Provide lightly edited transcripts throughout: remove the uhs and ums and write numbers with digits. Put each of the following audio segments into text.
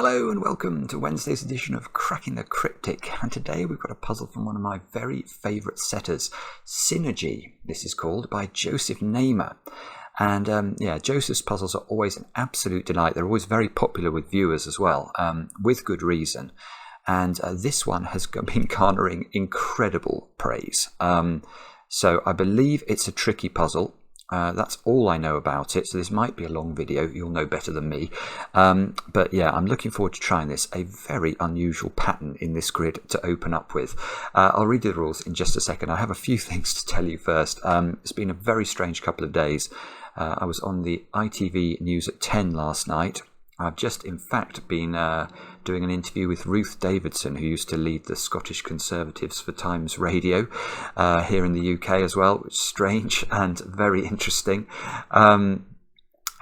Hello and welcome to Wednesday's edition of Cracking the Cryptic, and today we've got a puzzle from one of my very favourite setters, Synergy, this is called, by Joseph Namer. And Joseph's puzzles are always an absolute delight. They're always very popular with viewers as well, with good reason. And this one has been garnering incredible praise. So I believe it's a tricky puzzle. That's all I know about it, so this might be a long video. You'll know better than me. But yeah, I'm looking forward to trying this. A very unusual pattern in this grid to open up with. I'll read the rules in just a second. I have a few things to tell you first. It's been a very strange couple of days. I was on the ITV News at 10 last night. I've just, in fact, been doing an interview with Ruth Davidson, who used to lead the Scottish Conservatives for Times Radio here in the UK as well, which is strange and very interesting. And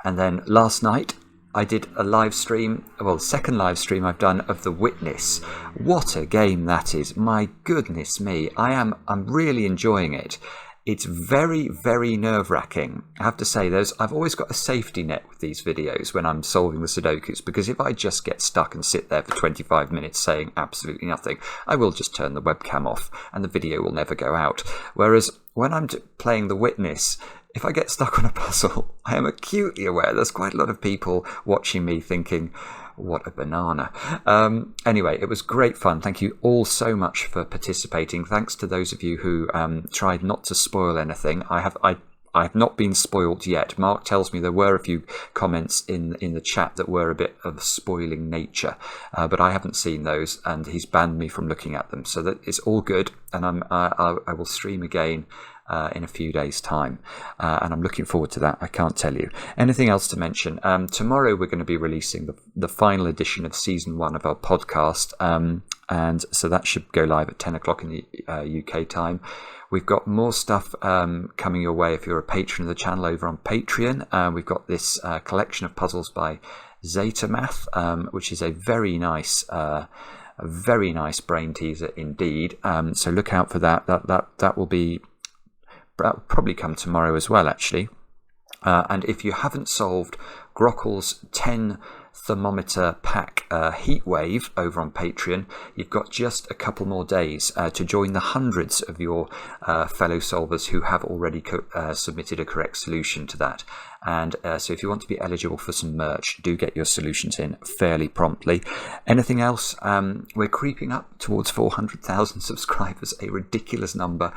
then last night, I did a live stream, well, the second live stream I've done of The Witness. What a game that is. My goodness me. I'm really enjoying it. It's very, very nerve-wracking. I have to say, I've always got a safety net with these videos when I'm solving the Sudokus, because if I just get stuck and sit there for 25 minutes saying absolutely nothing, I will just turn the webcam off and the video will never go out. Whereas when I'm playing The Witness, if I get stuck on a puzzle, I am acutely aware there's quite a lot of people watching me thinking, what a banana. Anyway, it was great fun. Thank you all so much for participating. Thanks to those of you who tried not to spoil anything. I have not been spoiled yet. Mark tells me there were a few comments in the chat that were a bit of spoiling nature, but I haven't seen those, and he's banned me from looking at them. So that it's all good, and I will stream again in a few days' time, and I'm looking forward to that. I can't tell you. Anything else to mention? Tomorrow we're going to be releasing the final edition of Season 1 of our podcast, and so that should go live at 10 o'clock in the UK time. We've got more stuff coming your way if you're a patron of the channel over on Patreon. We've got this collection of puzzles by Zetamath, which is a very nice brain teaser indeed. So look out for that. That will probably come tomorrow as well, actually. And if you haven't solved Grockel's 10 thermometer pack heat wave over on Patreon, you've got just a couple more days to join the hundreds of your fellow solvers who have already submitted a correct solution to that. And so if you want to be eligible for some merch, do get your solutions in fairly promptly. Anything else? We're creeping up towards 400,000 subscribers, a ridiculous number.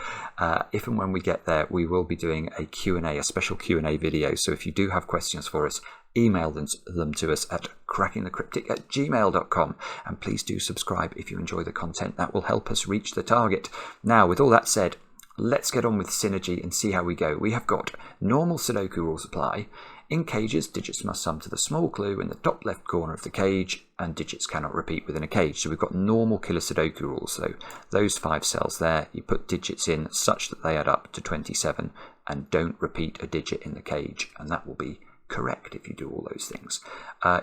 If and when we get there, we will be doing a Q&A, a special Q&A video. So if you do have questions for us, email them to us at crackingthecryptic@gmail.com, and please do subscribe if you enjoy the content. That will help us reach the target. Now, with all that said, let's get on with Synergy and see how we go. We have got normal Sudoku rules apply. In cages, digits must sum to the small clue in the top left corner of the cage, and digits cannot repeat within a cage. So we've got normal killer Sudoku rules. So those 5 cells there, you put digits in such that they add up to 27, and don't repeat a digit in the cage, and that will be correct if you do all those things.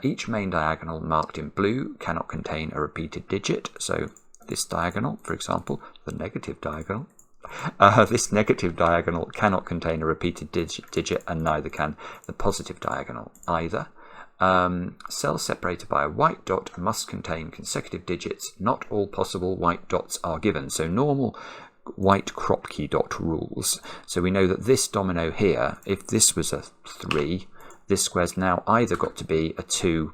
Each main diagonal marked in blue cannot contain a repeated digit. So this diagonal, for example, the negative diagonal, this negative diagonal cannot contain a repeated digit, and neither can the positive diagonal either. Cells separated by a white dot must contain consecutive digits. Not all possible white dots are given. So normal white crop key dot rules. So we know that this domino here, if this was a 3, this square's now either got to be a 2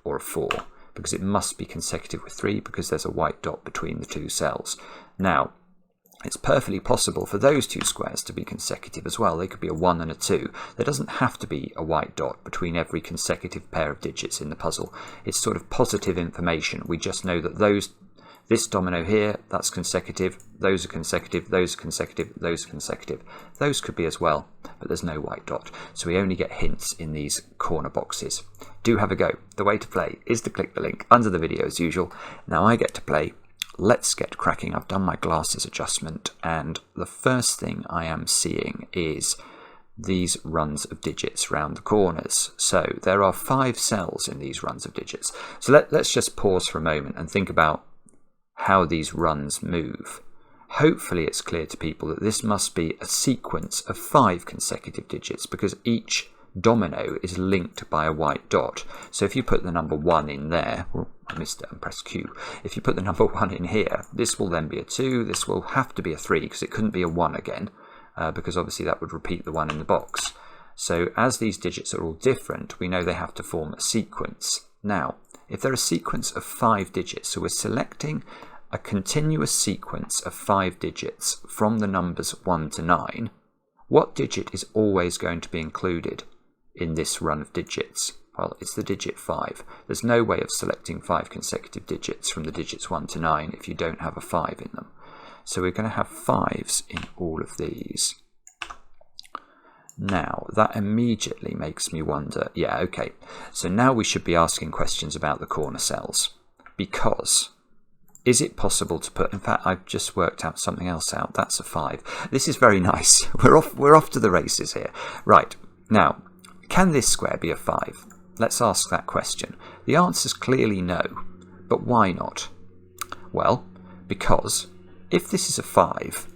or a 4, because it must be consecutive with 3 because there's a white dot between the 2 cells. Now, it's perfectly possible for those 2 squares to be consecutive as well. They could be a 1 and a 2. There doesn't have to be a white dot between every consecutive pair of digits in the puzzle. It's sort of positive information. We just know that this domino here, that's consecutive, those are consecutive, those are consecutive, those are consecutive. Those could be as well, but there's no white dot. So we only get hints in these corner boxes. Do have a go. The way to play is to click the link under the video as usual. Now I get to play. Let's get cracking. I've done my glasses adjustment, and the first thing I am seeing is these runs of digits round the corners. So there are 5 cells in these runs of digits. So let's just pause for a moment and think about how these runs move. Hopefully it's clear to people that this must be a sequence of 5 consecutive digits, because each domino is linked by a white dot. So if you put the number 1 in there, well, I missed it and pressed Q. If you put the number 1 in here, this will then be a 2, this will have to be a 3 because it couldn't be a 1 again, because obviously that would repeat the 1 in the box. So as these digits are all different, we know they have to form a sequence. Now, if they're a sequence of 5 digits, so we're selecting a continuous sequence of 5 digits from the numbers 1 to 9, what digit is always going to be included in this run of digits? Well, it's the digit 5. There's no way of selecting 5 consecutive digits from the digits 1 to 9 if you don't have a 5 in them. So we're going to have 5s in all of these. Now, that immediately makes me wonder, yeah, okay, so now we should be asking questions about the corner cells, because is it possible to put, in fact, I've just worked out something else out, that's a 5. This is very nice, we're off to the races here. Right, now, can this square be a 5? Let's ask that question. The answer's clearly no, but why not? Well, because if this is a 5,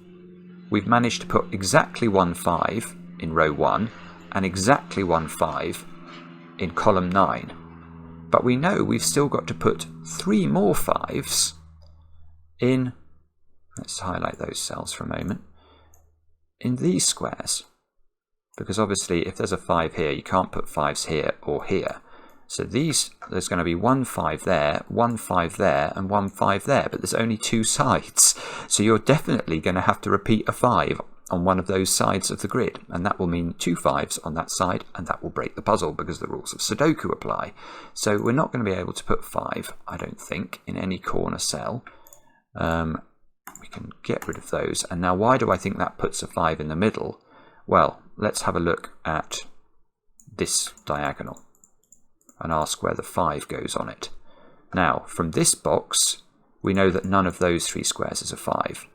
we've managed to put exactly 1 5 in row 1 and exactly 1 5 in column 9. But we know we've still got to put 3 more 5s in, let's highlight those cells for a moment, in these squares. Because obviously if there's a 5 here, you can't put 5s here or here. So there's going to be 1 5 there, 1 5 there, and 1 5 there, but there's only 2 sides. So you're definitely going to have to repeat a 5 on one of those sides of the grid, and that will mean 2 5s on that side, and that will break the puzzle because the rules of Sudoku apply. So we're not going to be able to put 5, I don't think, in any corner cell. We can get rid of those. And now why do I think that puts a 5 in the middle? Well, let's have a look at this diagonal and ask where the 5 goes on it. Now, from this box, we know that none of those 3 squares is a 5,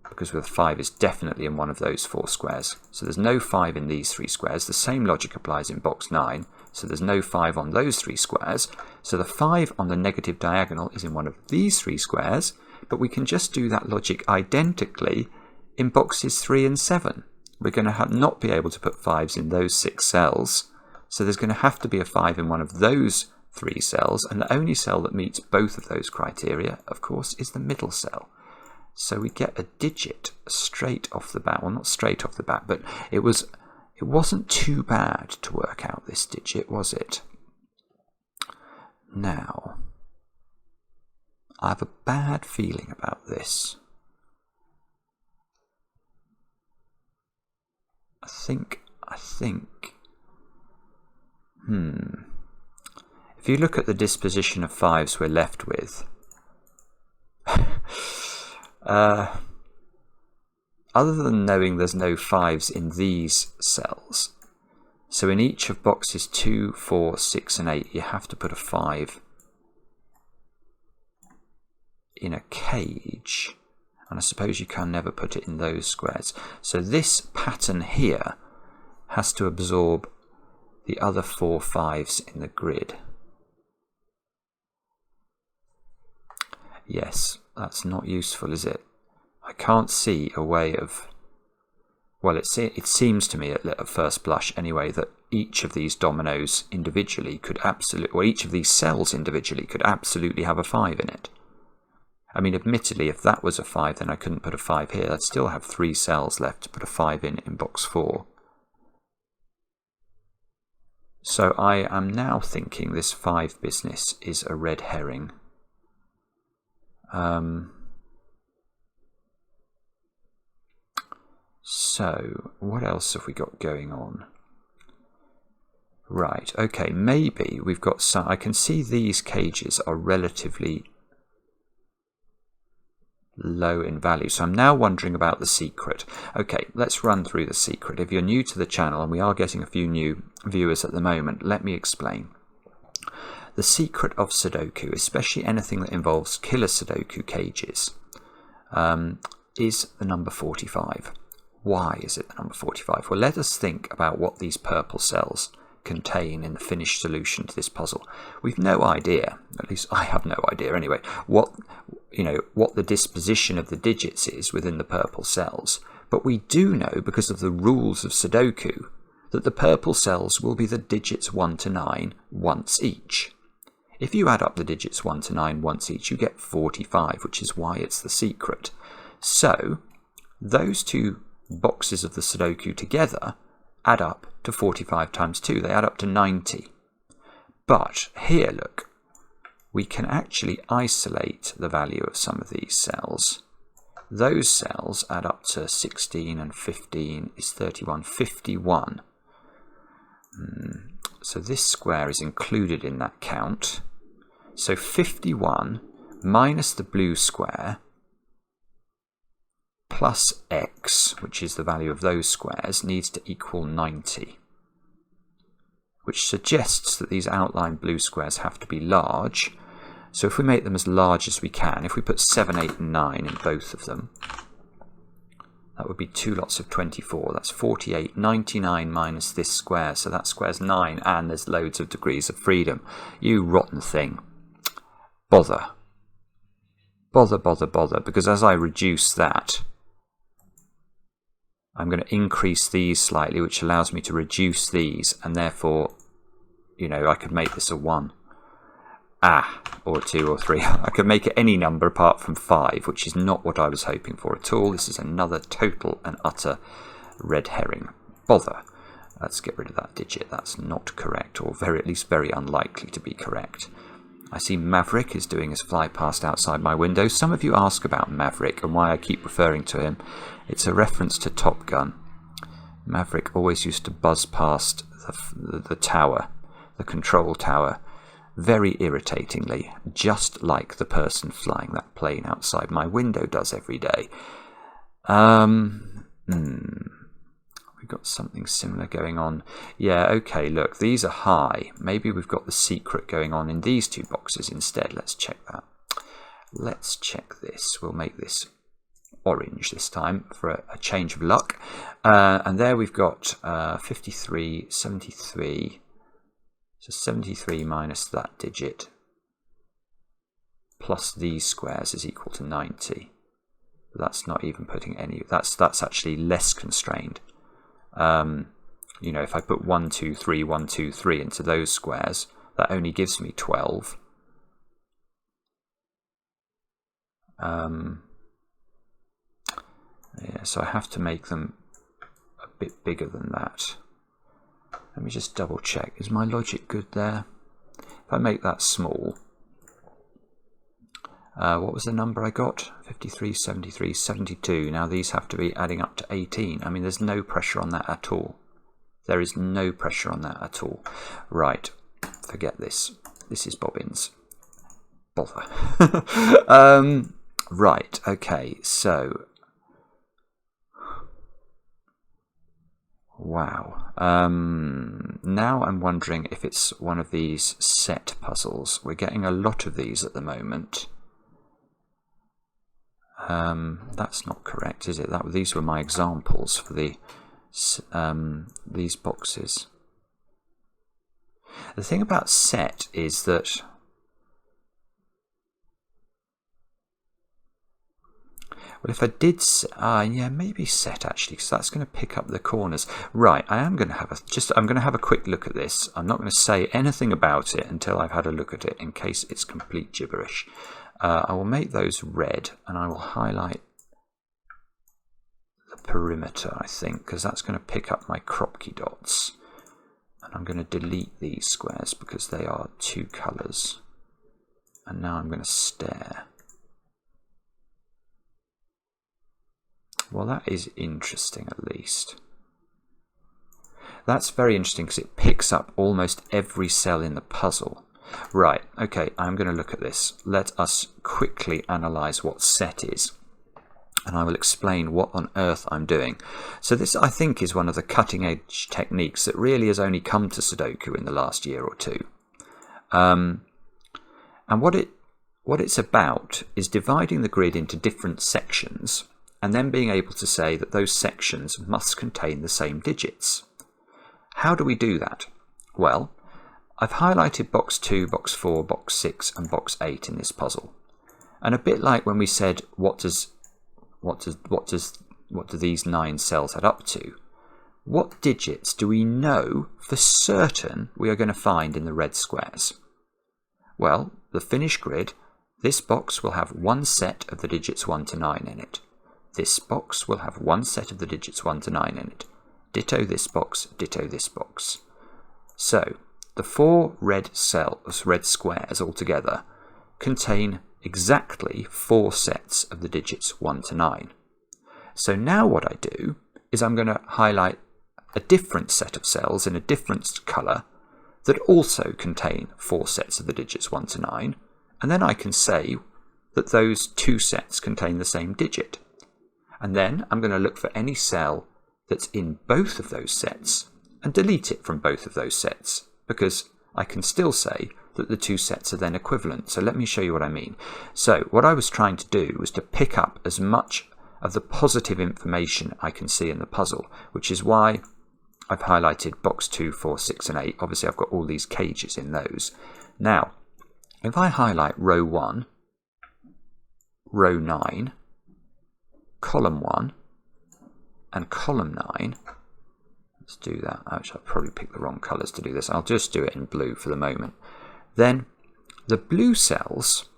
because the 5 is definitely in one of those 4 squares. So there's no 5 in these 3 squares. The same logic applies in box 9, so there's no 5 on those 3 squares. So the 5 on the negative diagonal is in one of these 3 squares, but we can just do that logic identically in boxes 3 and 7. We're going to not be able to put 5s in those 6 cells, so there's going to have to be a 5 in one of those 3 cells, and the only cell that meets both of those criteria, of course, is the middle cell. So we get a digit straight off the bat. Well, not straight off the bat, but it wasn't too bad to work out this digit, was it? Now, I have a bad feeling about this. I think, if you look at the disposition of 5s we're left with, other than knowing there's no 5s in these cells, so in each of boxes 2, 4, 6 and 8 you have to put a 5 in a cage, and I suppose you can never put it in those squares. So this pattern here has to absorb the other 4 5s in the grid. Yes, that's not useful, is it? I can't see a way of... Well, it seems to me at first blush anyway that each of these dominoes individually could absolutely, or each of these cells individually could absolutely have a 5 in it. I mean, admittedly, if that was a 5, then I couldn't put a 5 here. I'd still have 3 cells left to put a 5 in box 4. So I am now thinking this 5 business is a red herring. So, what else have we got going on? Right, okay, maybe we've got some... I can see these cages are relatively low in value, so I'm now wondering about the secret. Okay, let's run through the secret. If you're new to the channel, and we are getting a few new viewers at the moment, let me explain. The secret of Sudoku, especially anything that involves killer Sudoku cages, is the number 45. Why is it the number 45? Well, let us think about what these purple cells contain in the finished solution to this puzzle. We've no idea, at least I have no idea anyway, what the disposition of the digits is within the purple cells. But we do know, because of the rules of Sudoku, that the purple cells will be the digits 1 to 9 once each. If you add up the digits 1 to 9 once each, you get 45, which is why it's the secret. So those two boxes of the Sudoku together add up to 45 times 2. They add up to 90. But here, look, we can actually isolate the value of some of these cells. Those cells add up to 16 and 15 is 31, 51. So this square is included in that count. So 51 minus the blue square plus x, which is the value of those squares, needs to equal 90, which suggests that these outlined blue squares have to be large. So if we make them as large as we can, if we put 7, 8 and 9 in both of them, that would be 2 lots of 24. That's 48. 99 minus this square, so that square's 9, and there's loads of degrees of freedom. You rotten thing. Bother. Bother, bother, bother, because as I reduce that, I'm going to increase these slightly, which allows me to reduce these, and therefore, you know, I could make this a 1. Or 2 or 3. I could make it any number apart from 5, which is not what I was hoping for at all. This is another total and utter red herring. Bother. Let's get rid of that digit. That's not correct, or at least very unlikely to be correct. I see Maverick is doing his fly past outside my window. Some of you ask about Maverick and why I keep referring to him. It's a reference to Top Gun. Maverick always used to buzz past the tower, the control tower, very irritatingly, just like the person flying that plane outside my window does every day. We've got something similar going on. Yeah, okay, look, these are high. Maybe we've got the secret going on in these two boxes instead. Let's check that. Let's check this. We'll make this orange this time for a change of luck. And there we've got 53, 73. So 73 minus that digit plus these squares is equal to 90. But that's not even putting any. That's actually less constrained. You know, if I put 1, 2, 3, 1, 2, 3 into those squares, that only gives me 12. Yeah, so I have to make them a bit bigger than that. Let me just double check. Is my logic good there? If I make that small, what was the number I got? 53, 73, 72. Now these have to be adding up to 18. I mean, there's no pressure on that at all. There is no pressure on that at all. Right, forget this. This is bobbins. Bother. Right, okay, so... Wow. Now I'm wondering if it's one of these set puzzles. We're getting a lot of these at the moment. That's not correct, is it? These were my examples for these boxes. The thing about set is that well, if I did, yeah, maybe set actually, because that's going to pick up the corners. Right, I am going to have I'm going to have a quick look at this. I'm not going to say anything about it until I've had a look at it, in case it's complete gibberish. I will make those red, and I will highlight the perimeter, I think, because that's going to pick up my Kropki dots. And I'm going to delete these squares because they are two colours. And now I'm going to stare. Well, that is interesting, at least. That's very interesting because it picks up almost every cell in the puzzle. Right, okay, I'm going to look at this. Let us quickly analyse what set is. And I will explain what on earth I'm doing. So this, I think, is one of the cutting-edge techniques that really has only come to Sudoku in the last year or two. And what it's about is dividing the grid into different sections, and then being able to say that those sections must contain the same digits. How do we do that? Well, I've highlighted box 2, box 4, box 6 and box 8 in this puzzle. And a bit like when we said what do these 9 cells add up to? what digits do we know for certain we are going to find in the red squares? Well, the finished grid, this box will have one set of the digits 1 to 9 in it. This box will have one set of the digits 1 to 9 in it. Ditto this box, ditto this box. So, the 4 red squares altogether contain exactly 4 sets of the digits 1 to 9. So now what I do is I'm going to highlight a different set of cells in a different colour that also contain 4 sets of the digits 1 to 9, and then I can say that those 2 sets contain the same digit. And then I'm going to look for any cell that's in both of those sets and delete it from both of those sets, because I can still say that the 2 sets are then equivalent. So let me show you what I mean. So what I was trying to do was to pick up as much of the positive information I can see in the puzzle, which is why I've highlighted box 2, 4, 6 and 8. Obviously I've got all these cages in those. Now, if I highlight row 1, row 9, column 1 and column 9, let's do that. Actually, I've probably picked the wrong colours to do this. I'll just do it in blue for the moment. Then the blue cells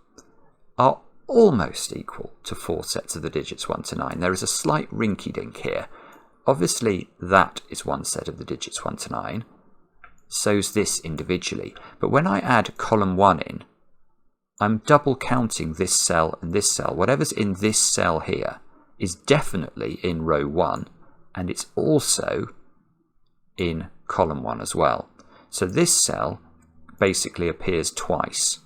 are almost equal to 4 sets of the digits 1 to 9. There is a slight rinky-dink here. Obviously, that is one set of the digits 1 to 9. So's this individually. But when I add column 1 in, I'm double counting this cell and this cell. Whatever's in this cell here is definitely in row 1, and it's also in column 1 as well. So this cell basically appears twice.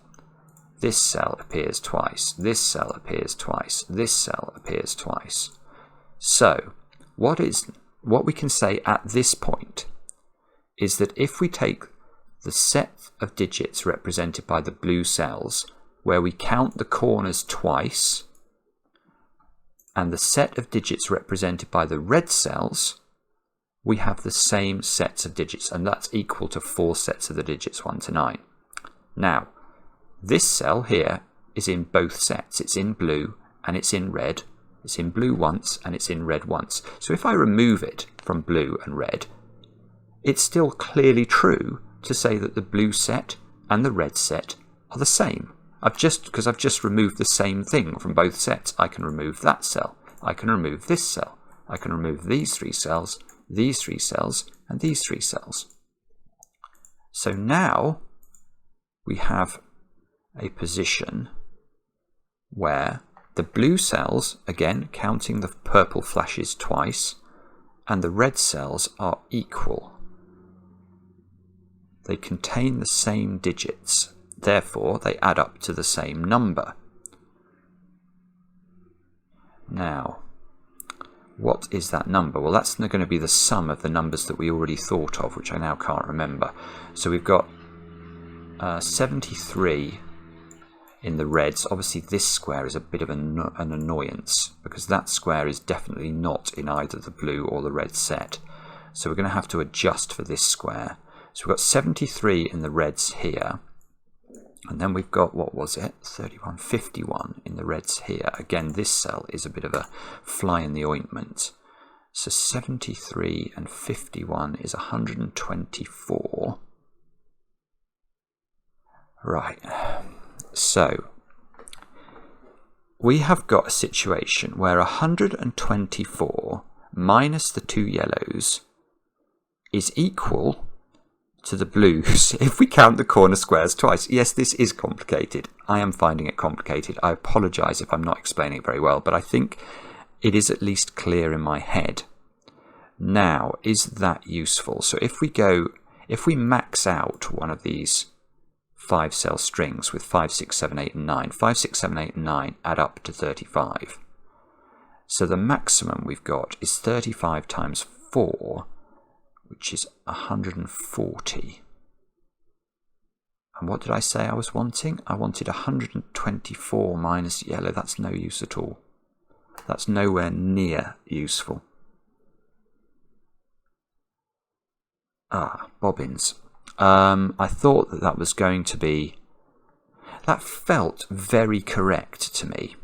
This cell appears twice. This cell appears twice. This cell appears twice. So what we can say at this point is that if we take the set of digits represented by the blue cells, where we count the corners twice, and the set of digits represented by the red cells, we have the same sets of digits, and that's equal to 4 sets of the digits 1 to 9. Now, this cell here is in both sets. It's in blue and it's in red. It's in blue once and it's in red once. So if I remove it from blue and red, it's still clearly true to say that the blue set and the red set are the same. Because I've just removed the same thing from both sets. I can remove that cell. I can remove this cell. I can remove these 3 cells, these 3 cells, and these 3 cells. So now we have a position where the blue cells, again counting the purple flashes twice, and the red cells are equal. They contain the same digits, therefore they add up to the same number. Now, what is that number? Well, that's going to be the sum of the numbers that we already thought of, which I now can't remember. So we've got 73 in the reds. Obviously this square is a bit of an annoyance, because that square is definitely not in either the blue or the red set. So we're going to have to adjust for this square. So we've got 73 in the reds here. And then we've got, what was it? 31, 51 in the reds here. Again, this cell is a bit of a fly in the ointment. So 73 and 51 is 124. Right. So we have got a situation where 124 minus the 2 yellows is equal to the blues if we count the corner squares twice. Yes, this is complicated. I am finding it complicated. I apologise if I'm not explaining it very well, but I think it is at least clear in my head. Now, is that useful? So if we max out one of these 5-cell strings with 5, 6, 7, 8 and 9, 5, 6, 7, 8 and 9 add up to 35. So the maximum we've got is 35 times 4, which is 140. And what did I say I was wanting? I wanted 124 minus yellow. That's no use at all. That's nowhere near useful. Bobbins. I thought that was going to be... That felt very correct to me.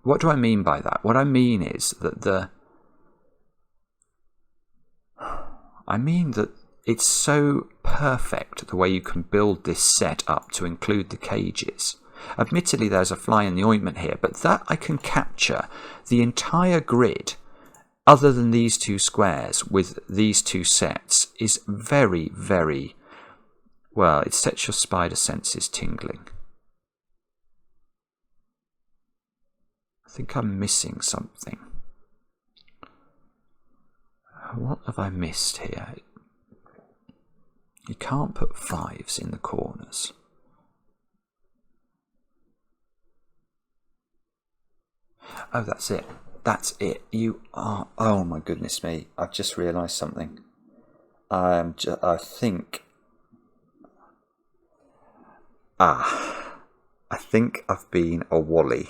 What do I mean by that? What I mean is that I mean that it's so perfect the way you can build this set up to include the cages. Admittedly, there's a fly in the ointment here, but that I can capture the entire grid, other than these two squares, with these two sets, is very, very, well, it sets your spider senses tingling. I think I'm missing something. What have I missed here? You can't put 5s in the corners. Oh, that's it. That's it. You are... Oh, my goodness me. I've just realised something. I think... I think I've been a Wally.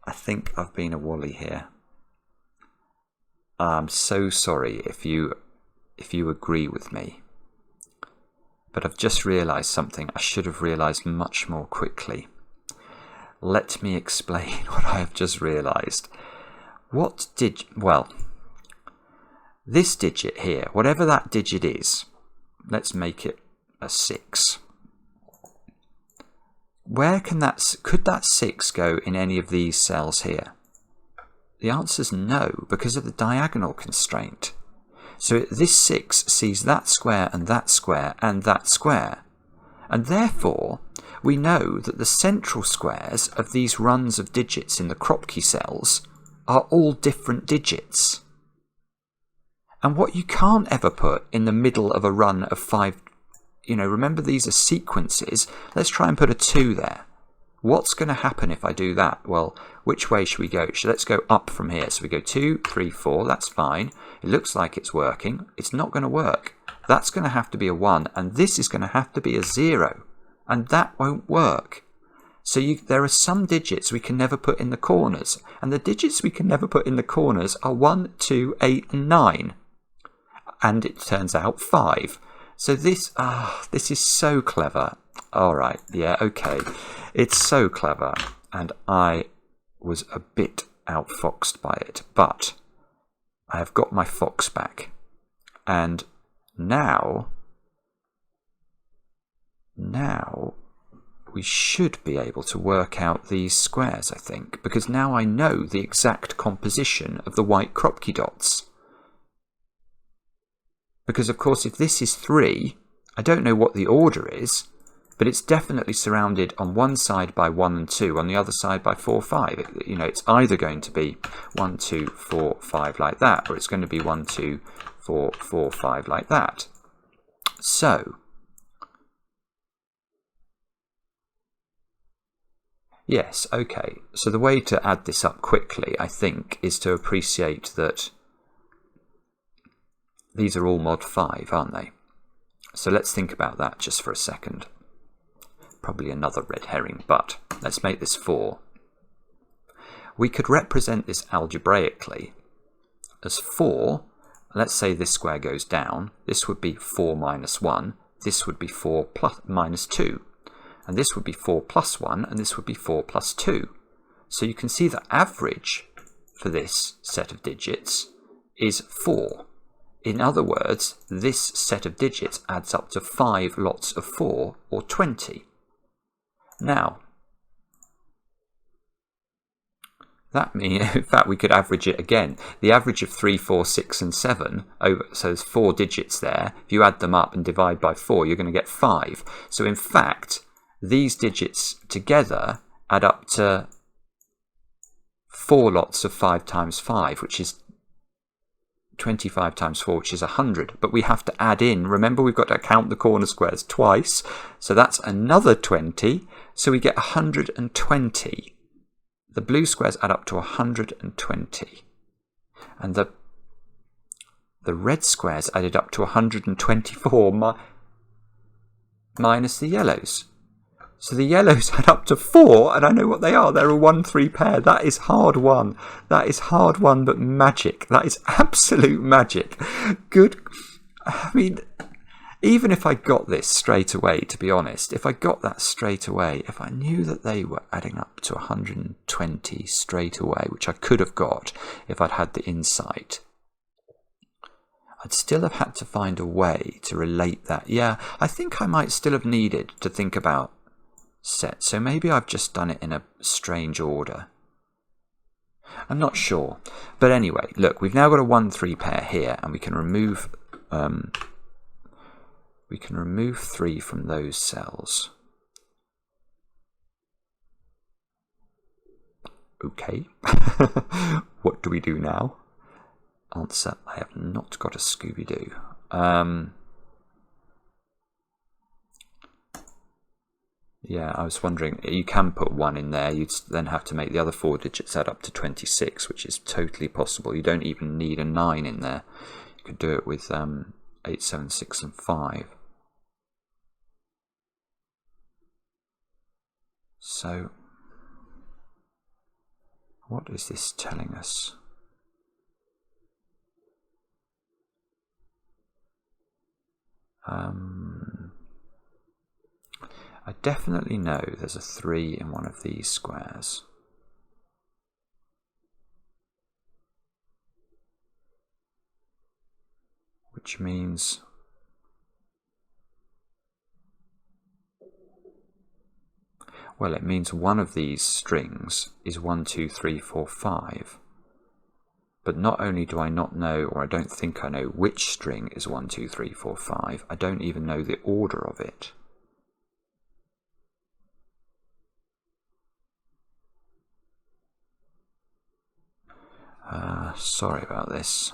I think I've been a Wally here. I'm so sorry if you agree with me. But I've just realised something I should have realised much more quickly. Let me explain what I have just realised. Well, this digit here, whatever that digit is, let's make it a 6. Could that 6 go in any of these cells here? The answer is no, because of the diagonal constraint. So this 6 sees that square and that square and that square. And therefore, we know that the central squares of these runs of digits in the Kropke cells are all different digits. And what you can't ever put in the middle of a run of 5, remember these are sequences. Let's try and put a 2 there. What's going to happen if I do that? Well, which way should we go? Let's go up from here. So we go 2, 3, 4. That's fine. It looks like it's working. It's not going to work. That's going to have to be a 1, and this is going to have to be a 0, and that won't work. So there are some digits we can never put in the corners, and the digits we can never put in the corners are 1, 2, 8, and 9, and it turns out 5. So this is so clever. All right, yeah, okay. It's so clever, and I was a bit outfoxed by it, but I have got my fox back, and now we should be able to work out these squares, I think, because now I know the exact composition of the white Kropke dots. Because, of course, if this is 3, I don't know what the order is, but it's definitely surrounded on one side by 1 and 2, on the other side by 4, 5. It's either going to be 1, 2, 4, 5 like that, or it's going to be 1, 2, 4, 4, 5 like that. So, yes, okay. So the way to add this up quickly, I think, is to appreciate that these are all mod 5, aren't they? So let's think about that just for a second. Probably another red herring, but let's make this 4. We could represent this algebraically as 4. Let's say this square goes down. This would be 4 minus 1. This would be 4 minus 2. And this would be 4 plus 1, and this would be 4 plus 2. So you can see the average for this set of digits is 4. In other words, this set of digits adds up to 5 lots of 4, or 20. Now, that means, in fact, we could average it again. The average of 3, 4, 6, and 7, so there's 4 digits there. If you add them up and divide by 4, you're going to get 5. So in fact, these digits together add up to 4 lots of 5 times 5, which is 25 times 4, which is 100. But we have to add in, remember we've got to count the corner squares twice, so that's another 20, so we get 120. The blue squares add up to 120. And the red squares added up to 124 minus the yellows. So the yellows add up to 4, and I know what they are. They're a 1-3 pair. That is hard won. That is hard won, but magic. That is absolute magic. Good. I mean, even if I got this straight away, to be honest, if I got that straight away, if I knew that they were adding up to 120 straight away, which I could have got if I'd had the insight, I'd still have had to find a way to relate that. Yeah, I think I might still have needed to think about set. So maybe I've just done it in a strange order. I'm not sure. But anyway, look, we've now got a 1-3 pair here, and we can remove 3 from those cells. Okay. What do we do now? Answer, I have not got a Scooby-Doo. Yeah, I was wondering, you can put 1 in there, you'd then have to make the other 4 digits add up to 26, which is totally possible. You don't even need a 9 in there. You could do it with 8, 7, 6 and 5. So, what is this telling us? I definitely know there's a 3 in one of these squares. Which means well, it means one of these strings is 1, 2, 3, 4, 5. But not only do I not know, or I don't think I know, which string is 1, 2, 3, 4, 5, I don't even know the order of it. Sorry about this.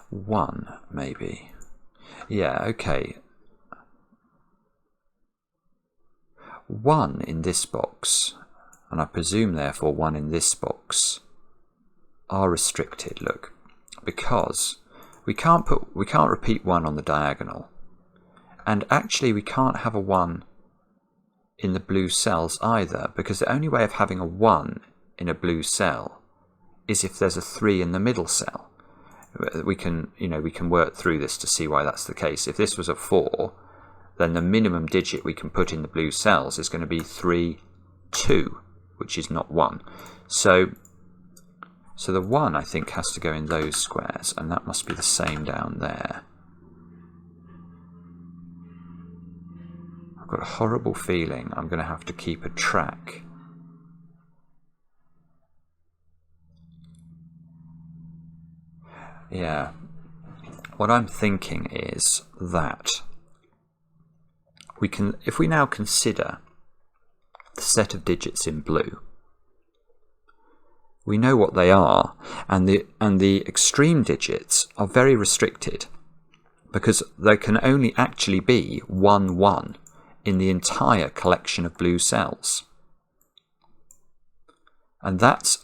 1, maybe. Yeah, okay. 1 in this box, and I presume therefore 1 in this box, are restricted, look, because we can't repeat 1 on the diagonal, and actually we can't have a 1 in the blue cells either, because the only way of having a 1 in a blue cell is if there's a 3 in the middle cell. We can work through this to see why that's the case. If this was a 4, then the minimum digit we can put in the blue cells is going to be 3, 2, which is not 1. So the 1, I think, has to go in those squares, and that must be the same down there. I've got a horrible feeling I'm going to have to keep a track. Yeah, what I'm thinking is that we can, if we now consider the set of digits in blue, we know what they are, and the extreme digits are very restricted because there can only actually be 1 1 in the entire collection of blue cells, and that's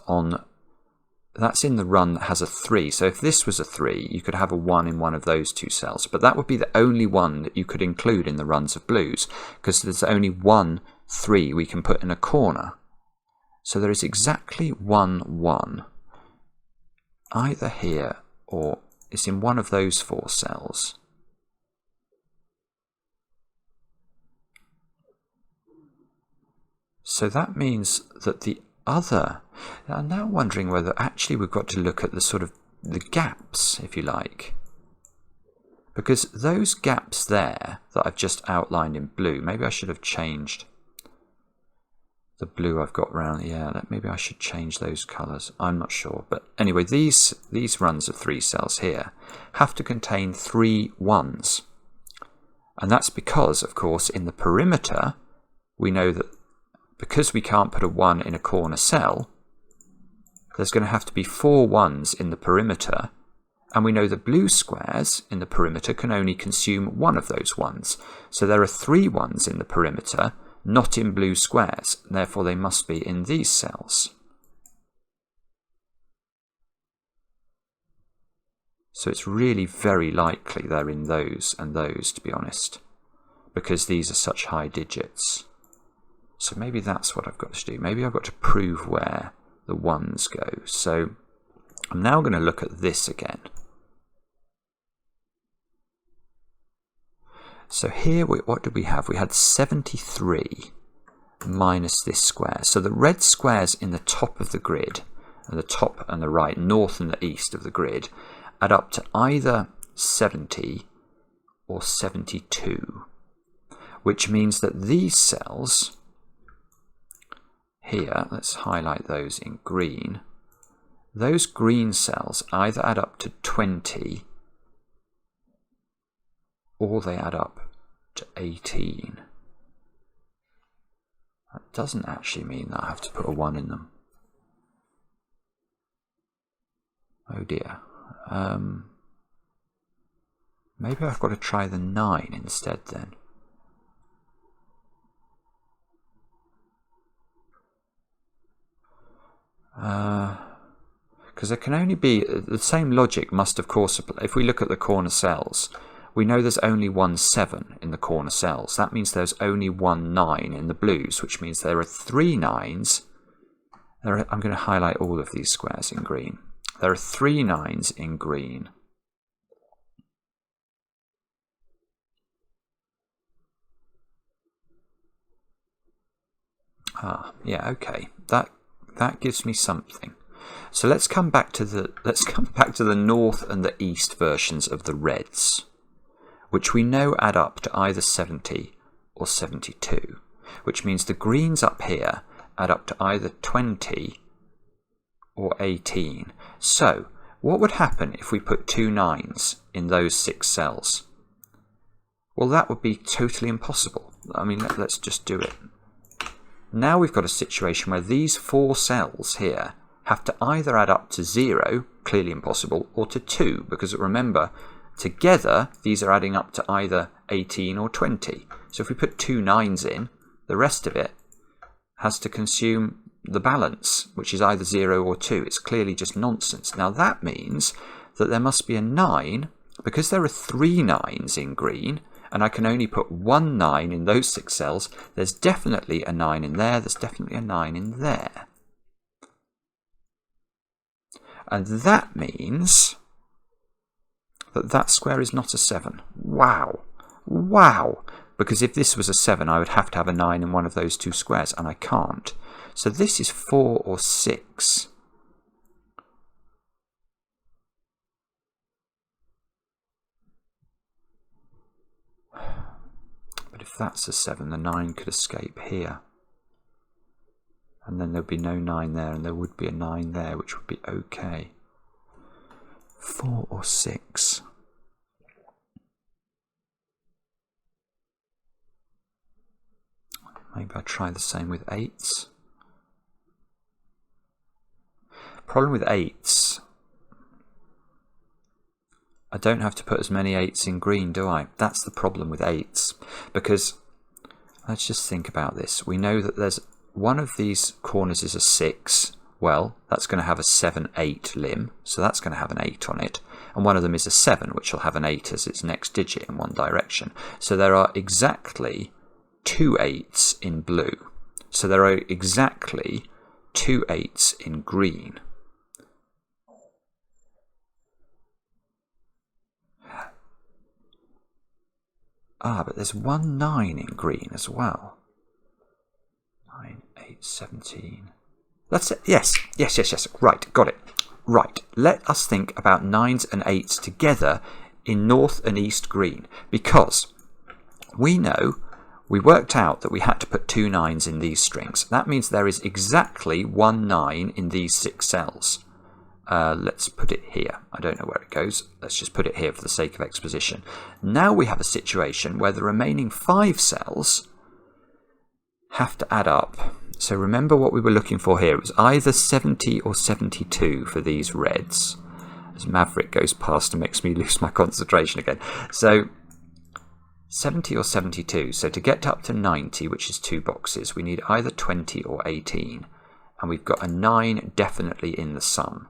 in the run that has a 3. So if this was a 3, you could have a 1 in one of those 2 cells, but that would be the only one that you could include in the runs of blues, because there's only 1 3 we can put in a corner. So there is exactly 1 1 either here or it's in one of those 4 cells. So that means that the other, I'm now wondering whether actually we've got to look at the sort of the gaps, if you like, because those gaps there that I've just outlined in blue, maybe I should have changed the blue I've got round. Yeah, maybe I should change those colours. I'm not sure, but anyway, these runs of 3 cells here have to contain 3 1s, and that's because, of course, in the perimeter we know that because we can't put a 1 in a corner cell, there's going to have to be 4 1s in the perimeter, and we know the blue squares in the perimeter can only consume 1 of those 1s. So there are 3 1s in the perimeter, not in blue squares, and therefore they must be in these cells. So it's really very likely they're in those and those, to be honest, because these are such high digits. So maybe that's what I've got to do. Maybe I've got to prove where the 1s go. So I'm now going to look at this again. So here, what did we have? We had 73 minus this square. So the red squares in the top of the grid and the top and the right, north and the east of the grid, add up to either 70 or 72, which means that these cells here, let's highlight those in green, those green cells either add up to 20 or they add up to 18. That doesn't actually mean that I have to put a 1 in them. Oh dear. Maybe I've got to try the 9 instead then. Because there can only be, the same logic must of course apply. If we look at the corner cells, we know there's only one 7 in the corner cells. That means there's only one 9 in the blues, which means there are 3 9s. I'm going to highlight all of these squares in green. There are 3 9s in green. Ah, yeah, okay. That gives me something. So let's come back to the north and the east versions of the reds, which we know add up to either 70 or 72, which means the greens up here add up to either 20 or 18. So what would happen if we put 2 9s in those 6 cells? Well, that would be totally impossible. I mean, let's just do it. Now we've got a situation where these 4 cells here have to either add up to 0, clearly impossible, or to 2, because remember, together these are adding up to either 18 or 20. So if we put 2 9s in, the rest of it has to consume the balance, which is either 0 or 2. It's clearly just nonsense. Now that means that there must be a 9, because there are 3 9s in green, and I can only put 1 9 in those 6 cells. There's definitely a 9 in there, there's definitely a 9 in there. And that means that that square is not a 7. Wow! Wow! Because if this was a 7, I would have to have a 9 in one of those 2 squares, and I can't. So this is 4 or 6. But if that's a 7, the 9 could escape here. And then there'd be no 9 there, and there would be a 9 there, which would be okay. 4 or 6. Maybe I'll try the same with 8s. Problem with 8s, I don't have to put as many 8s in green, do I? That's the problem with 8s. Because, let's just think about this. We know that there's one of these corners is a 6. Well, that's going to have a 7, 8 limb, so that's going to have an 8 on it. And one of them is a 7, which will have an 8 as its next digit in one direction. So there are exactly 2 8s in blue. So there are exactly 2 8s in green. Ah, but there's 1 9 in green as well. 9, 8, 17. That's it. Yes. Right, got it. Right, let us think about 9s and 8s together in north and east green, because we know we worked out that we had to put 2 9s in these strings. That means there is exactly 1 9 in these 6 cells. Let's put it here. I don't know where it goes. Let's just put it here for the sake of exposition. Now we have a situation where the remaining 5 cells have to add up. So remember what we were looking for here. It was either 70 or 72 for these reds. As Maverick goes past and makes me lose my concentration again. So 70 or 72. So to get up to 90, which is 2 boxes, we need either 20 or 18. And we've got a 9 definitely in the sum.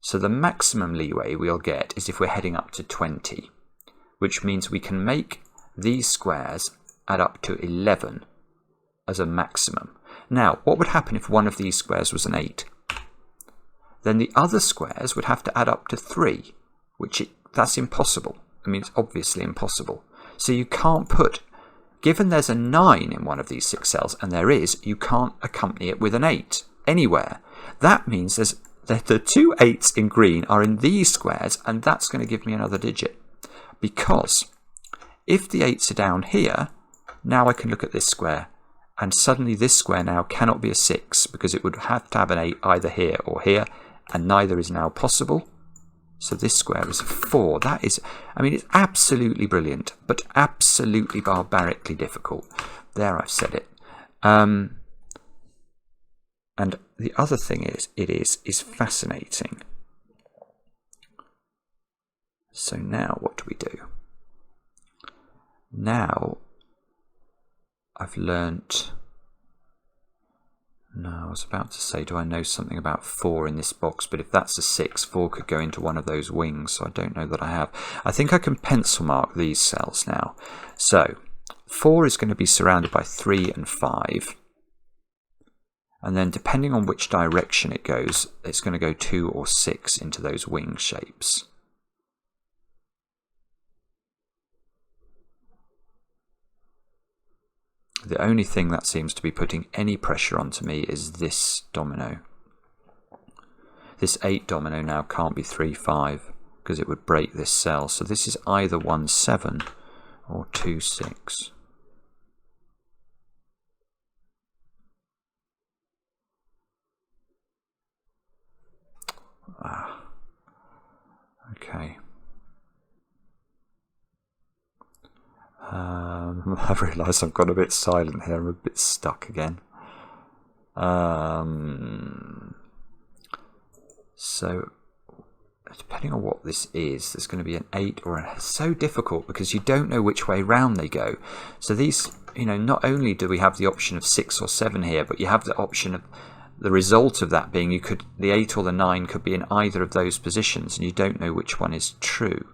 So the maximum leeway we'll get is if we're heading up to 20, which means we can make these squares add up to 11 as a maximum. Now, what would happen if one of these squares was an 8? Then the other squares would have to add up to 3, that's impossible. I mean, it's obviously impossible. So you can't put, given there's a 9 in one of these 6 cells, and there is, you can't accompany it with an 8. anywhere. That means there's the 2 8s in green are in these squares, and that's going to give me another digit. Because if the 8s are down here, now I can look at this square, and suddenly this square now cannot be a 6, because it would have to have an 8 either here or here, and neither is now possible. So this square is a 4. That is, I mean, it's absolutely brilliant, but absolutely barbarically difficult. There, I've said it. And the other thing is, it is fascinating. So now what do we do? Now I've learnt... No, I was about to say, do I know something about 4 in this box? But if that's a 6, 4 could go into one of those wings, so I don't know that I have. I think I can pencil mark these cells now. So 4 is going to be surrounded by 3 and 5. And then depending on which direction it goes, it's going to go 2 or 6 into those wing shapes. The only thing that seems to be putting any pressure onto me is this domino. This 8 domino now can't be 3, 5 because it would break this cell. So this is either 1, 7 or 2, 6. Okay. I realise I've got a bit silent here. I'm a bit stuck again. So, depending on what this is, there's going to be an 8 or a... It's so difficult because you don't know which way round they go. So these, you know, not only do we have the option of 6 or 7 here, but you have the option of the result of that being the 8 or the 9 could be in either of those positions, and you don't know which one is true.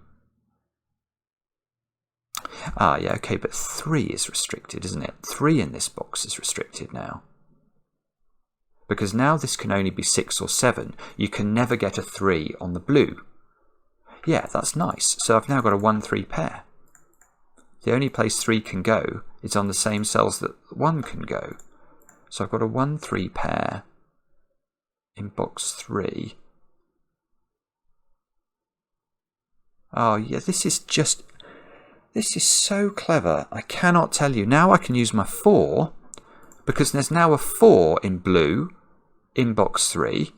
Ah, yeah, okay, but 3 is restricted, isn't it? 3 in this box is restricted now. Because now this can only be 6 or 7. You can never get a 3 on the blue. Yeah, that's nice. So I've now got a 1, 3 pair. The only place 3 can go is on the same cells that 1 can go. So I've got a 1, 3 pair in box 3. Oh, yeah, this is so clever. I cannot tell you. Now I can use my 4 because there's now a 4 in blue in box 3.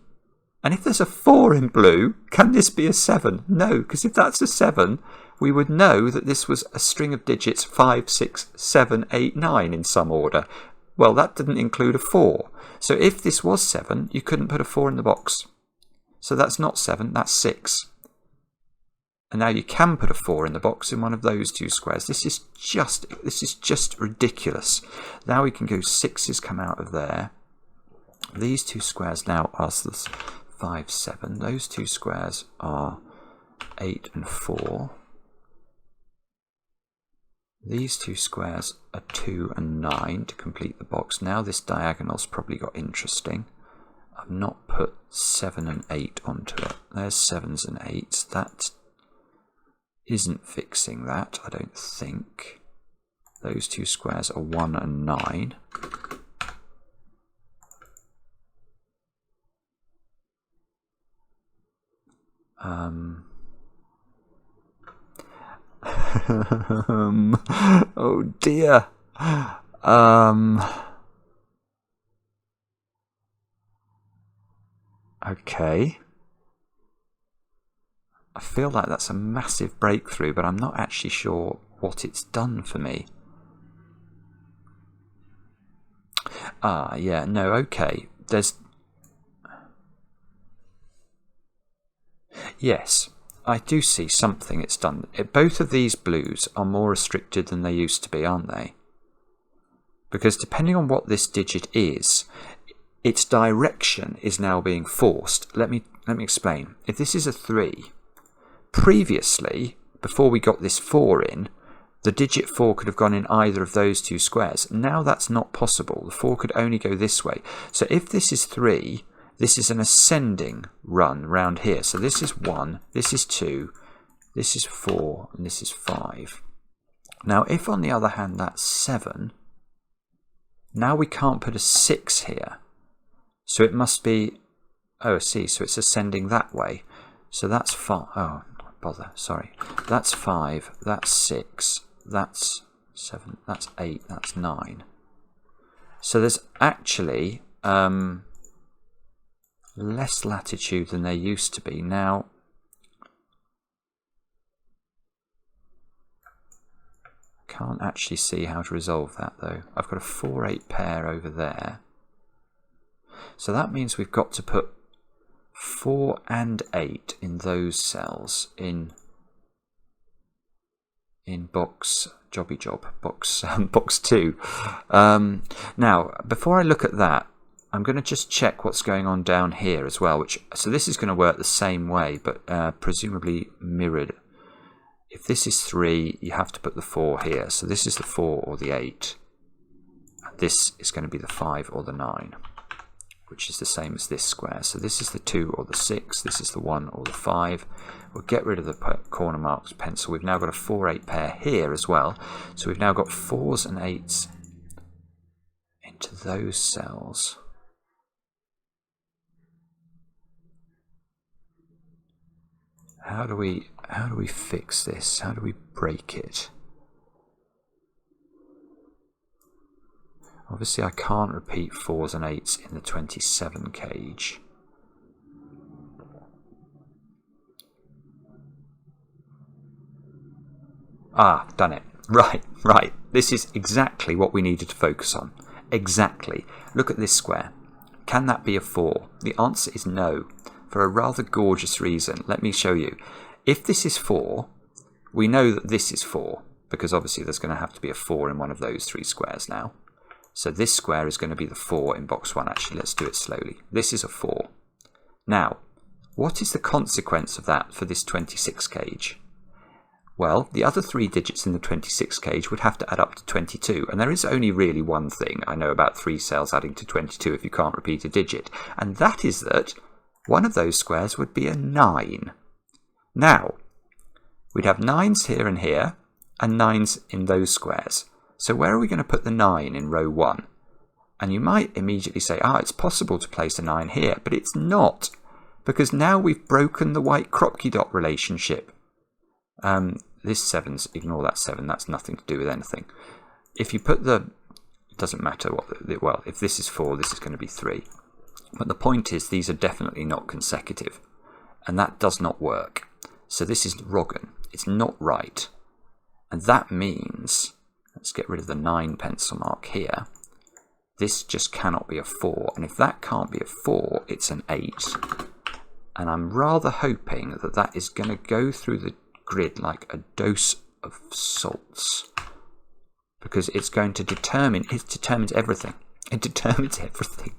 And if there's a 4 in blue, can this be a 7? No, because if that's a 7, we would know that this was a string of digits 5, 6, 7, 8, 9 in some order. Well, that didn't include a 4. So if this was 7, you couldn't put a 4 in the box. So that's not 7, that's 6. And now you can put a 4 in the box in one of those 2 squares. This is just ridiculous. Now we can go 6's come out of there. These 2 squares now are 5, 7. Those 2 squares are 8 and 4. These 2 squares are 2 and 9 to complete the box. Now this diagonal's probably got interesting. I've not put 7 and 8 onto it. There's 7s and 8s. That isn't fixing that, I don't think. Those 2 squares are 1 and 9. Oh dear. Okay. I feel like that's a massive breakthrough, but I'm not actually sure what it's done for me. Ah, yeah, no, okay. Yes, I do see something it's done. Both of these blues are more restricted than they used to be, aren't they? Because depending on what this digit is, its direction is now being forced. Let me explain. If this is a 3, previously, before we got this 4 in, the digit 4 could have gone in either of those 2 squares. Now that's not possible. The 4 could only go this way. So if this is 3, this is an ascending run round here. So this is 1, this is 2, this is 4, and this is 5. Now if on the other hand that's 7, now we can't put a 6 here. So it must be, oh, I see, so it's ascending that way. So that's 5, oh, bother, sorry. That's 5, that's 6, that's 7, that's 8, that's 9. So there's actually less latitude than there used to be. Now, I can't actually see how to resolve that though. I've got a 4-8 pair over there. So that means we've got to put 4 and 8 in those cells in box box 2. Now, before I look at that, I'm going to just check what's going on down here as well. So this is going to work the same way, but presumably mirrored. If this is 3, you have to put the 4 here. So this is the 4 or the 8. And this is going to be the 5 or the 9, which is the same as this square. So this is the 2 or the 6. This is the 1 or the 5. We'll get rid of the corner marks pencil. We've now got a 4-8 pair here as well. So we've now got 4s and 8s into those cells. How do we fix this? How do we break it? Obviously I can't repeat 4s and 8s in the 27 cage. Ah, done it. Right. This is exactly what we needed to focus on. Exactly. Look at this square. Can that be a 4? The answer is no, for a rather gorgeous reason. Let me show you. If this is 4, we know that this is 4, because obviously there's going to have to be a 4 in one of those 3 squares now. So this square is going to be the 4 in box 1. Actually, let's do it slowly. This is a 4. Now, what is the consequence of that for this 26 cage? Well, the other 3 digits in the 26 cage would have to add up to 22. And there is only really one thing I know about 3 cells adding to 22 if you can't repeat a digit. And that is that one of those squares would be a 9. Now, we'd have 9s here and here, and 9s in those squares. So where are we going to put the 9 in row 1? And you might immediately say, it's possible to place a 9 here, but it's not, because now we've broken the white Kropki dot relationship. This 7's, ignore that 7, that's nothing to do with anything. If you put it doesn't matter well, if this is 4, this is going to be 3. But the point is, these are definitely not consecutive, and that does not work. So this is wrong. It's not right. And that means, let's get rid of the 9 pencil mark here. This just cannot be a 4. And if that can't be a 4, it's an 8. And I'm rather hoping that that is going to go through the grid like a dose of salts. Because it's going to determine, it determines everything. It determines everything.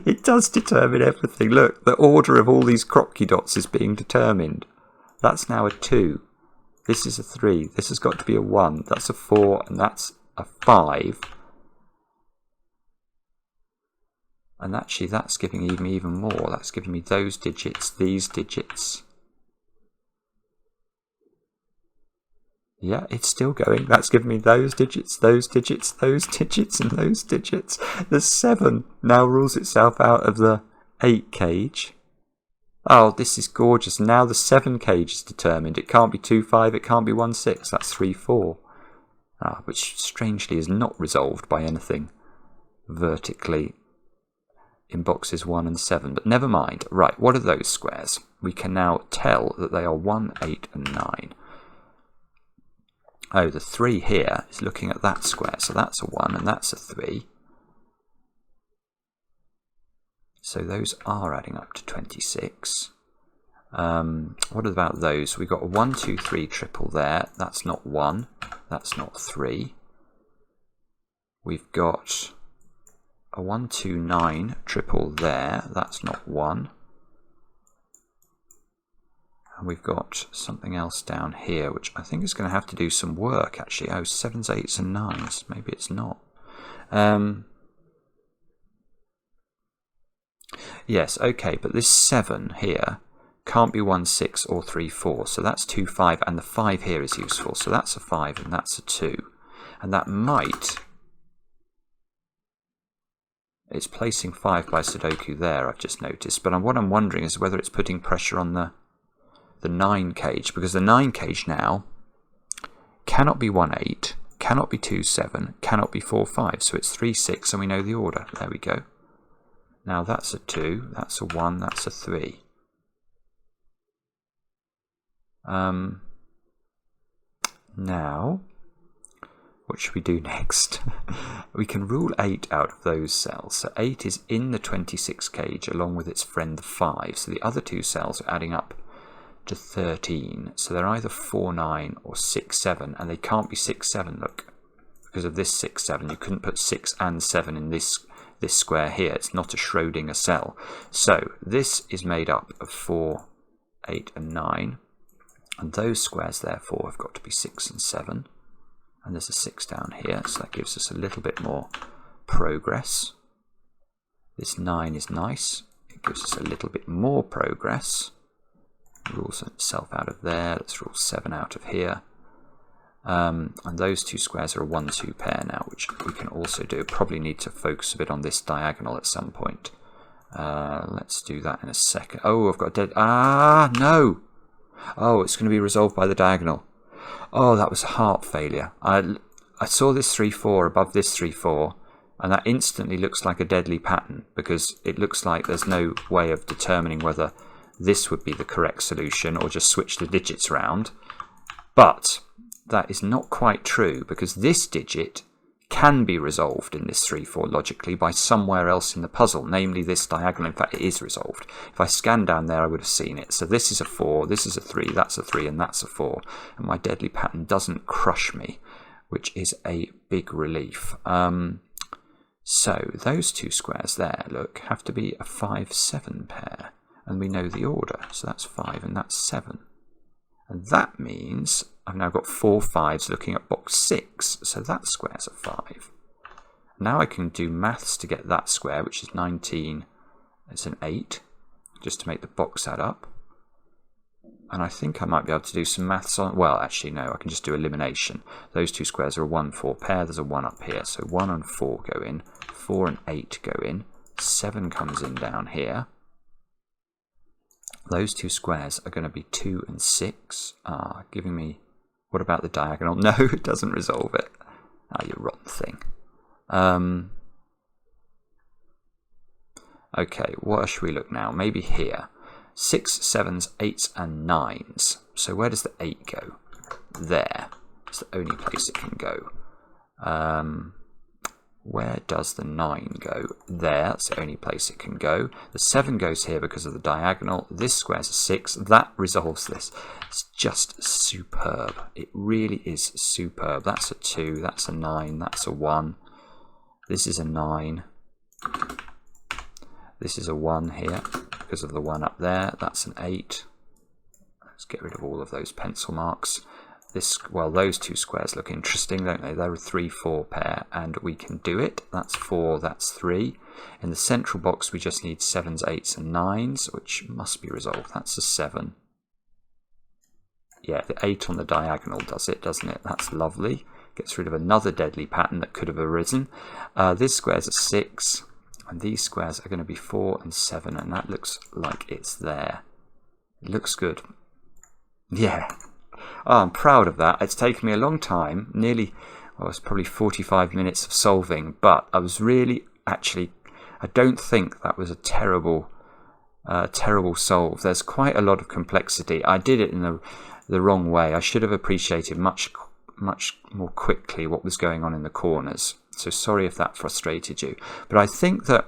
It does determine everything. Look, the order of all these Kropki dots is being determined. That's now a 2. This is a 3. This has got to be a 1. That's a 4, and that's a 5. And actually, that's giving me even more. That's giving me those digits, these digits. Yeah, it's still going. That's giving me those digits, those digits, those digits, and those digits. The 7 now rules itself out of the 8 cage. Oh, this is gorgeous. Now the 7 cage is determined. It can't be 2, 5. It can't be 1, 6. That's 3, 4. Which strangely is not resolved by anything vertically in boxes 1 and 7. But never mind. Right, what are those squares? We can now tell that they are 1, 8, and 9. Oh, the 3 here is looking at that square. So that's a 1 and that's a 3. So those are adding up to 26. What about those? We've got a 1, 2, 3 triple there. That's not 1. That's not 3. We've got a 1, 2, 9 triple there. That's not 1. And we've got something else down here, which I think is going to have to do some work, actually. Oh, 7s, 8s, and 9s. Maybe it's not. Yes, okay, but this 7 here can't be 1, 6, or 3, 4. So that's 2, 5, and the 5 here is useful. So that's a 5, and that's a 2. And that might It's placing 5 by Sudoku there, I've just noticed. But what I'm wondering is whether it's putting pressure on the 9 cage, because the 9 cage now cannot be 1-8, cannot be 2-7, cannot be 4-5. So it's 3-6, and we know the order. There we go. Now that's a 2, that's a 1, that's a 3. Now, what should we do next? We can rule 8 out of those cells. So 8 is in the 26 cage along with its friend the 5. So the other 2 cells are adding up to 13. So they're either 4-9 or 6-7, and they can't be 6-7, look, because of this 6-7. You couldn't put 6 and 7 in this square here. It's not a Schrodinger cell. So this is made up of 4, 8 and 9, and those squares therefore have got to be 6 and 7, and there's a 6 down here, so that gives us a little bit more progress. This 9 is nice, it gives us a little bit more progress. Rules itself out of there. Let's rule 7 out of here. And those 2 squares are a 1-2 pair now, which we can also do. Probably need to focus a bit on this diagonal at some point. Let's do that in a second. Oh, I've got a dead... Ah, no! Oh, it's going to be resolved by the diagonal. Oh, that was heart failure. I saw this 3-4 above this 3-4, and that instantly looks like a deadly pattern, because it looks like there's no way of determining whether this would be the correct solution or just switch the digits around. But that is not quite true, because this digit can be resolved in this 3-4 logically by somewhere else in the puzzle, namely this diagonal. In fact, it is resolved. If I scanned down there, I would have seen it. So this is a 4, this is a 3, that's a 3, and that's a 4. And my deadly pattern doesn't crush me, which is a big relief. So those 2 squares there, look, have to be a 5-7 pair. And we know the order. So that's 5 and that's 7. And that means I've now got 4 5s looking at box 6, so that square's a 5. Now I can do maths to get that square, which is 19, it's an 8, just to make the box add up. And I think I might be able to do some maths on, well, actually no, I can just do elimination. Those 2 squares are a 1-4 pair, there's a 1 up here, so 1 and 4 go in, 4 and 8 go in, 7 comes in down here. Those 2 squares are going to be 2 and 6. Giving me... What about the diagonal? No, it doesn't resolve it. You rotten thing. Okay, what should we look now? Maybe here. 6, 7s, 8s and 9s. So where does the 8 go? There. It's the only place it can go. Where does the 9 go? There, that's the only place it can go. The 7 goes here because of the diagonal. This square's a 6. That resolves this. It's just superb. It really is superb. That's a 2, that's a 9, that's a 1. This is a 9. This is a 1 here because of the 1 up there. That's an 8. Let's get rid of all of those pencil marks. Well, those 2 squares look interesting, don't they? They're a 3-4 pair, and we can do it. That's 4, that's 3. In the central box, we just need 7s, 8s, and 9s, which must be resolved. That's a 7. Yeah, the 8 on the diagonal does it, doesn't it? That's lovely. Gets rid of another deadly pattern that could have arisen. This square's a 6, and these squares are going to be 4 and 7, and that looks like it's there. It looks good. Yeah. Oh, I'm proud of that. It's taken me a long time, nearly, well, it's probably 45 minutes of solving, but I was really, actually, I don't think that was a terrible solve. There's quite a lot of complexity. I did it in the wrong way. I should have appreciated much more quickly what was going on in the corners. So sorry if that frustrated you. But I think that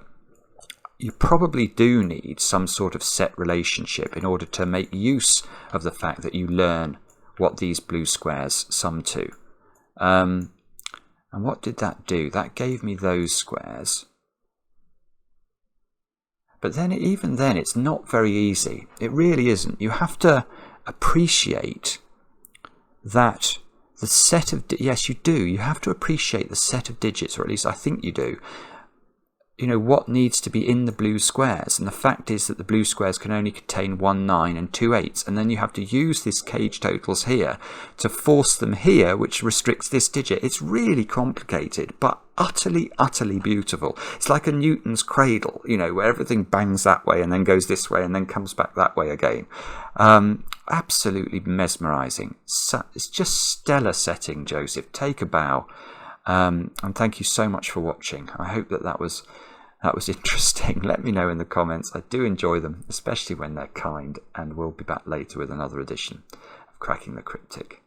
you probably do need some sort of set relationship in order to make use of the fact that you learn what these blue squares sum to. And what did that do? That gave me those squares. But then, even then, it's not very easy. It really isn't. You have to appreciate that the set of... Yes, you do. You have to appreciate the set of digits, or at least I think you do, you know, what needs to be in the blue squares, and the fact is that the blue squares can only contain 1 9 and 2 8s, and then you have to use this cage totals here to force them here, which restricts this digit. It's really complicated, but utterly beautiful. It's like a Newton's cradle, you know, where everything bangs that way and then goes this way and then comes back that way again. Absolutely mesmerizing. So it's just stellar setting, Joseph. Take a bow. And thank you so much for watching. I hope that was interesting. Let me know in the comments. I do enjoy them, especially when they're kind, and we'll be back later with another edition of Cracking the Cryptic.